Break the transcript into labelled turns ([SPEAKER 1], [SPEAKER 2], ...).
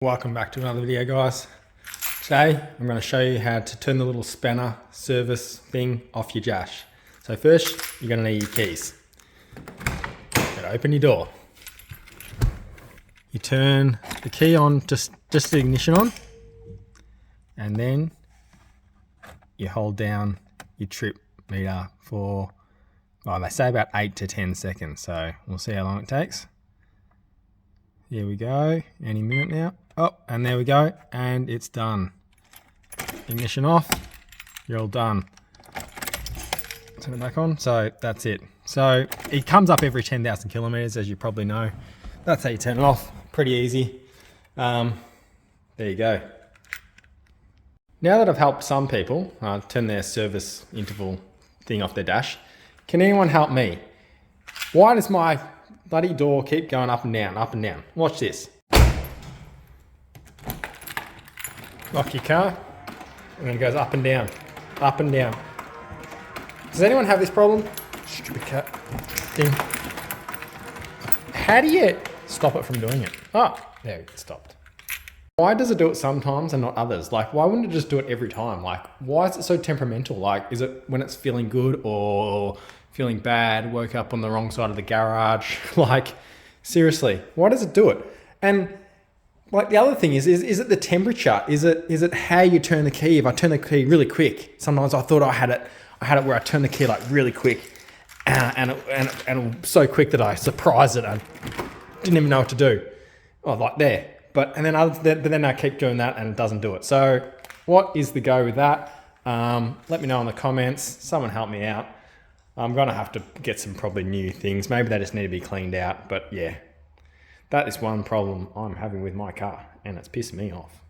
[SPEAKER 1] Welcome back to another video, guys. Today I'm going to show you how to turn the little spanner service thing off your dash. So first you're going to need your keys. You're going to open your door. You turn the key on, just the ignition on, and then you hold down your trip meter for, well, they say about 8 to 10 seconds, so we'll see how long it takes. Here we go, any minute now. Oh, and there we go, and it's done. Ignition off, you're all done. Turn it back on, so that's it. So it comes up every 10,000 kilometers, as you probably know. That's how you turn it off, pretty easy. There you go. Now that I've helped some people turn their service interval thing off their dash, can anyone help me? Why does my bloody door keep going up and down, up and down? Watch this. Lock your car, and then it goes up and down, up and down. Does anyone have this problem? Stupid cat thing. How do you stop it from doing it? Oh, there, it stopped. Why does it do it sometimes and not others? Like, why wouldn't it just do it every time? Like, why is it so temperamental? Like, is it when it's feeling good or feeling bad, woke up on the wrong side of the garage? Like, seriously, why does it do it? And like the other thing is it the temperature? Is it how you turn the key? If I turn the key really quick, sometimes I thought I had it where I turn the key like really quick, and it was so quick that I surprised it. I didn't even know what to do. Oh, like there. But then I keep doing that and it doesn't do it. So what is the go with that? Let me know in the comments. Someone help me out. I'm gonna have to get some probably new things. Maybe they just need to be cleaned out. But yeah, that is one problem I'm having with my car, and it's pissing me off.